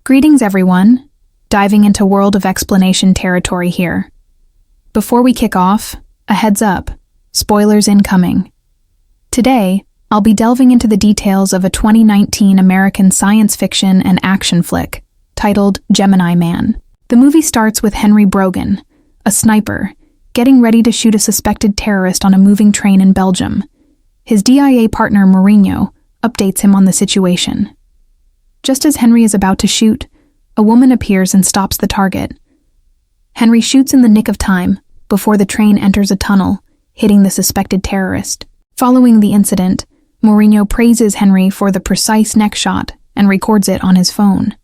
Greetings, everyone. Diving into World of Explanation territory here. Before we kick off, a heads up. Spoilers incoming. Today, I'll be delving into the details of a 2019 American science fiction and action flick titled Gemini Man. The movie starts with Henry Brogan, a sniper, getting ready to shoot a suspected terrorist on a moving train in Belgium. His DIA partner, Mourinho, updates him on the situation. Just as Henry is about to shoot, a woman appears and stops the target. Henry shoots in the nick of time before the train enters a tunnel, hitting the suspected terrorist. Following the incident, Mourinho praises Henry for the precise neck shot and records it on his phone.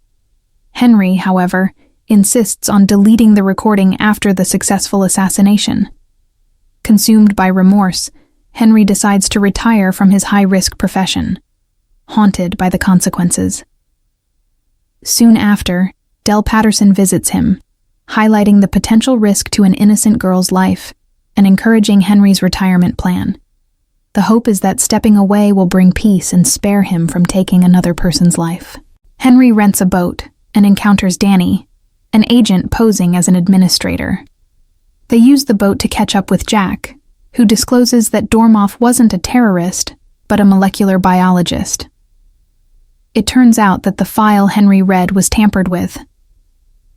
Henry, however, insists on deleting the recording after the successful assassination. Consumed by remorse, Henry decides to retire from his high-risk profession, haunted by the consequences. Soon after, Del Patterson visits him, highlighting the potential risk to an innocent girl's life and encouraging Henry's retirement plan. The hope is that stepping away will bring peace and spare him from taking another person's life. Henry rents a boat and encounters Danny, an agent posing as an administrator. They use the boat to catch up with Jack, who discloses that Dormoff wasn't a terrorist, but a molecular biologist. It turns out that the file Henry read was tampered with.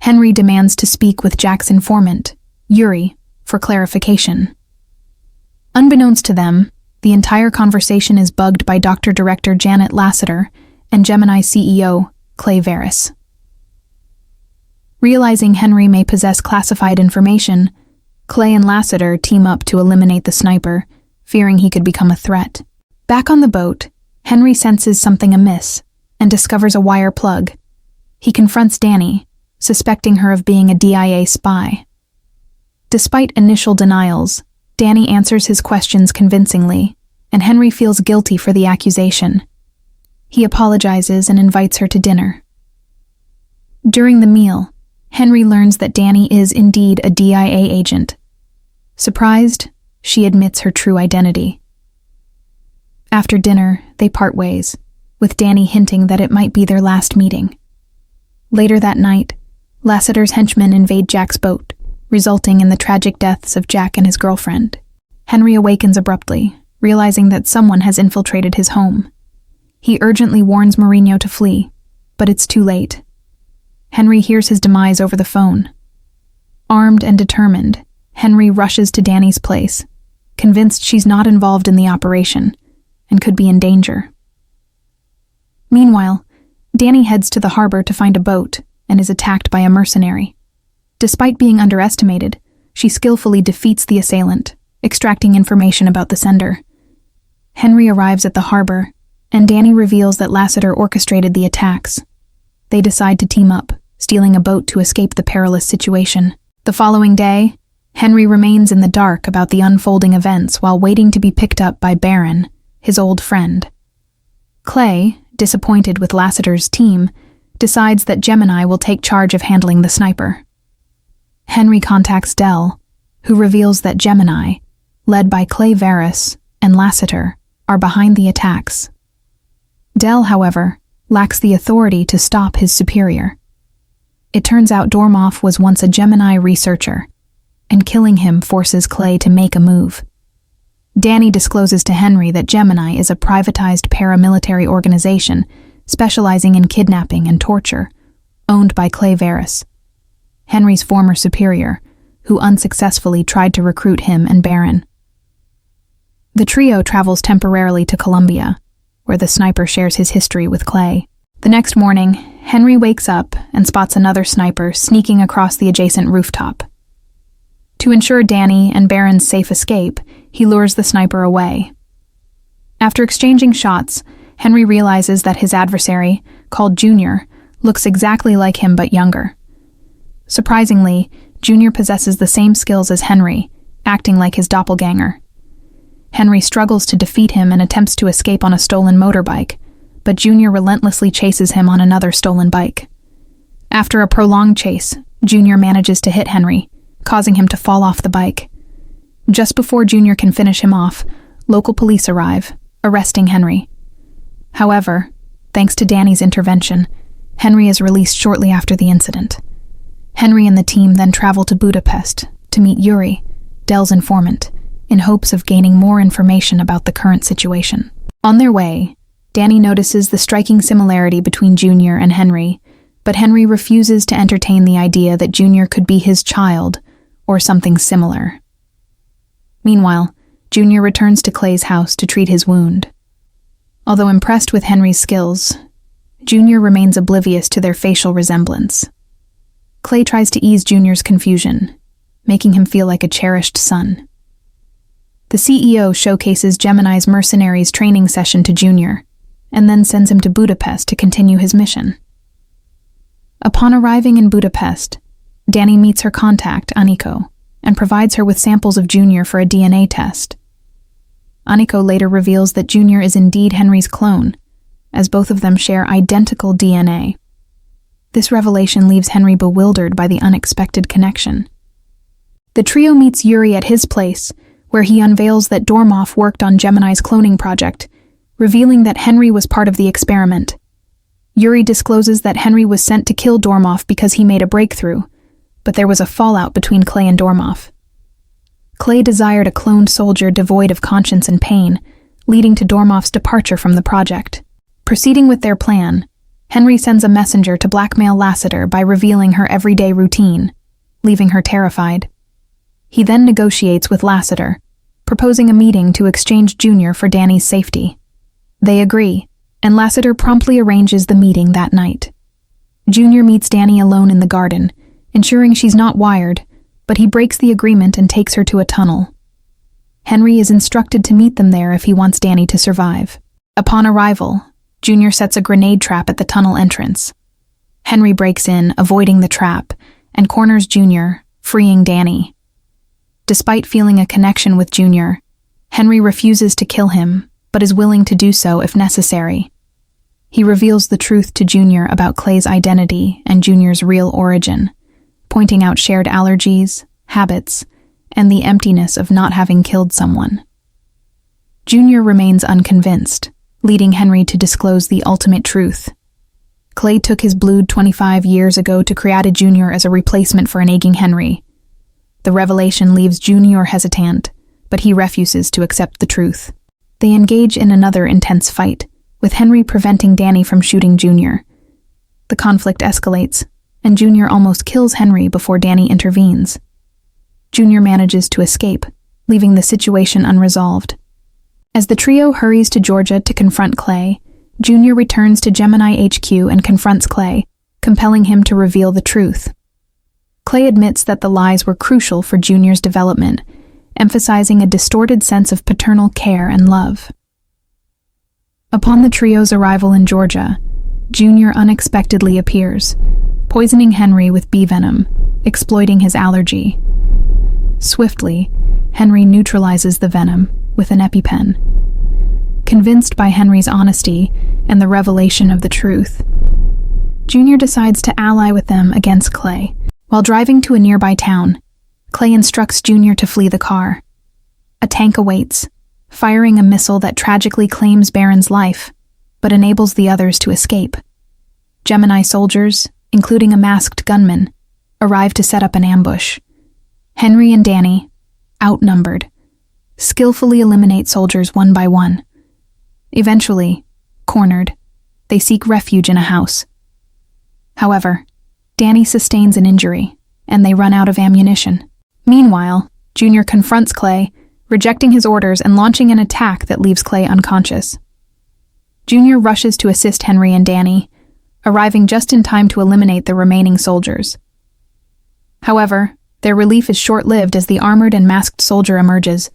Henry demands to speak with Jack's informant, Yuri, for clarification. Unbeknownst to them, the entire conversation is bugged by Director Janet Lasseter and Gemini CEO, Clay Verris. Realizing Henry may possess classified information, Clay and Lasseter team up to eliminate the sniper, fearing he could become a threat. Back on the boat, Henry senses something amiss and discovers a wire plug. He confronts Danny, suspecting her of being a DIA spy. Despite initial denials, Danny answers his questions convincingly, and Henry feels guilty for the accusation. He apologizes and invites her to dinner. During the meal, Henry learns that Danny is indeed a DIA agent. Surprised, she admits her true identity. After dinner, they part ways, with Danny hinting that it might be their last meeting. Later that night, Lasseter's henchmen invade Jack's boat, resulting in the tragic deaths of Jack and his girlfriend. Henry awakens abruptly, realizing that someone has infiltrated his home. He urgently warns Mourinho to flee, but it's too late. Henry hears his demise over the phone. Armed and determined, Henry rushes to Danny's place, convinced she's not involved in the operation and could be in danger. Meanwhile, Danny heads to the harbor to find a boat and is attacked by a mercenary. Despite being underestimated, she skillfully defeats the assailant, extracting information about the sender. Henry arrives at the harbor, and Danny reveals that Lasseter orchestrated the attacks. They decide to team up, stealing a boat to escape the perilous situation. The following day, Henry remains in the dark about the unfolding events while waiting to be picked up by Baron, his old friend. Clay, disappointed with Lasseter's team, decides that Gemini will take charge of handling the sniper. Henry contacts Del, who reveals that Gemini, led by Clay Verris and Lasseter, are behind the attacks. Del, however, lacks the authority to stop his superior. It turns out Dormoff was once a Gemini researcher, and killing him forces Clay to make a move. Danny discloses to Henry that Gemini is a privatized paramilitary organization specializing in kidnapping and torture, owned by Clay Verris, Henry's former superior, who unsuccessfully tried to recruit him and Baron. The trio travels temporarily to Colombia, where the sniper shares his history with Clay. The next morning, Henry wakes up and spots another sniper sneaking across the adjacent rooftop. To ensure Danny and Baron's safe escape, he lures the sniper away. After exchanging shots, Henry realizes that his adversary, called Junior, looks exactly like him but younger. Surprisingly, Junior possesses the same skills as Henry, acting like his doppelganger. Henry struggles to defeat him and attempts to escape on a stolen motorbike, but Junior relentlessly chases him on another stolen bike. After a prolonged chase, Junior manages to hit Henry, causing him to fall off the bike. Just before Junior can finish him off, local police arrive, arresting Henry. However, thanks to Danny's intervention, Henry is released shortly after the incident. Henry and the team then travel to Budapest to meet Yuri, Dell's informant, in hopes of gaining more information about the current situation. On their way, Danny notices the striking similarity between Junior and Henry, but Henry refuses to entertain the idea that Junior could be his child or something similar. Meanwhile, Junior returns to Clay's house to treat his wound. Although impressed with Henry's skills, Junior remains oblivious to their facial resemblance. Clay tries to ease Junior's confusion, making him feel like a cherished son. The CEO showcases Gemini's mercenaries training session to Junior, and then sends him to Budapest to continue his mission. Upon arriving in Budapest, Danny meets her contact, Aniko, and provides her with samples of Junior for a DNA test. Aniko later reveals that Junior is indeed Henry's clone, as both of them share identical DNA. This revelation leaves Henry bewildered by the unexpected connection. The trio meets Yuri at his place, where he unveils that Dormoff worked on Gemini's cloning project, revealing that Henry was part of the experiment. Yuri discloses that Henry was sent to kill Dormoff because he made a breakthrough, but there was a fallout between Clay and Dormoff. Clay desired a cloned soldier devoid of conscience and pain, leading to Dormoff's departure from the project. Proceeding with their plan, Henry sends a messenger to blackmail Lassiter by revealing her everyday routine, leaving her terrified. He then negotiates with Lassiter, proposing a meeting to exchange Junior for Danny's safety. They agree, and Lassiter promptly arranges the meeting that night. Junior meets Danny alone in the garden, ensuring she's not wired, but he breaks the agreement and takes her to a tunnel. Henry is instructed to meet them there if he wants Danny to survive. Upon arrival, Junior sets a grenade trap at the tunnel entrance. Henry breaks in, avoiding the trap, and corners Junior, freeing Danny. Despite feeling a connection with Junior, Henry refuses to kill him, but is willing to do so if necessary. He reveals the truth to Junior about Clay's identity and Junior's real origin, pointing out shared allergies, habits, and the emptiness of not having killed someone. Junior remains unconvinced, leading Henry to disclose the ultimate truth. Clay took his blood 25 years ago to create Junior as a replacement for an aging Henry. The revelation leaves Junior hesitant, but he refuses to accept the truth. They engage in another intense fight, with Henry preventing Danny from shooting Junior. The conflict escalates, and Junior almost kills Henry before Danny intervenes. Junior manages to escape, leaving the situation unresolved. As the trio hurries to Georgia to confront Clay, Junior returns to Gemini HQ and confronts Clay, compelling him to reveal the truth. Clay admits that the lies were crucial for Junior's development, emphasizing a distorted sense of paternal care and love. Upon the trio's arrival in Georgia, Junior unexpectedly appears, poisoning Henry with bee venom, exploiting his allergy. Swiftly, Henry neutralizes the venom with an EpiPen. Convinced by Henry's honesty and the revelation of the truth, Junior decides to ally with them against Clay. While driving to a nearby town, Clay instructs Junior to flee the car. A tank awaits, firing a missile that tragically claims Baron's life, but enables the others to escape. Gemini soldiers, including a masked gunman, arrive to set up an ambush. Henry and Danny, outnumbered, skillfully eliminate soldiers one by one. Eventually, cornered, they seek refuge in a house. However, Danny sustains an injury, and they run out of ammunition. Meanwhile, Junior confronts Clay, rejecting his orders and launching an attack that leaves Clay unconscious. Junior rushes to assist Henry and Danny, arriving just in time to eliminate the remaining soldiers. However, their relief is short-lived as the armored and masked soldier emerges,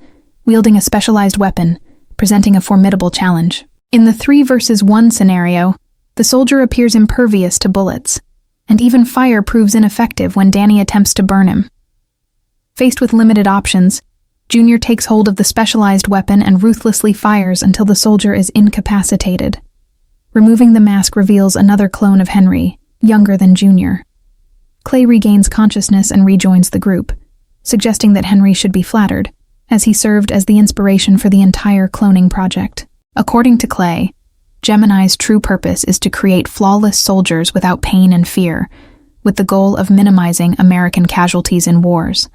wielding a specialized weapon, presenting a formidable challenge. In the 3-versus-1 scenario, the soldier appears impervious to bullets, and even fire proves ineffective when Danny attempts to burn him. Faced with limited options, Junior takes hold of the specialized weapon and ruthlessly fires until the soldier is incapacitated. Removing the mask reveals another clone of Henry, younger than Junior. Clay regains consciousness and rejoins the group, suggesting that Henry should be flattered, as he served as the inspiration for the entire cloning project. According to Clay, Gemini's true purpose is to create flawless soldiers without pain and fear, with the goal of minimizing American casualties in wars.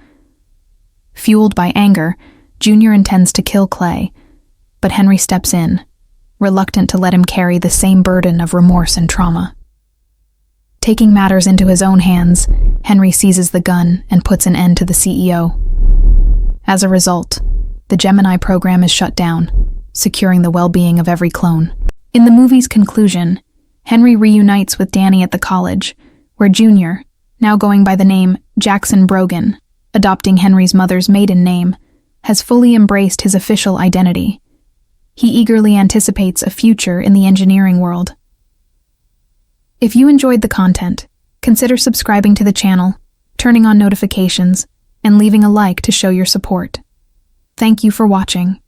Fueled by anger, Junior intends to kill Clay, but Henry steps in, reluctant to let him carry the same burden of remorse and trauma. Taking matters into his own hands, Henry seizes the gun and puts an end to the CEO. As a result, the Gemini program is shut down, securing the well-being of every clone. In the movie's conclusion, Henry reunites with Danny at the college, where Junior, now going by the name Jackson Brogan, adopting Henry's mother's maiden name, has fully embraced his official identity. He eagerly anticipates a future in the engineering world. If you enjoyed the content, consider subscribing to the channel, turning on notifications, and leaving a like to show your support. Thank you for watching.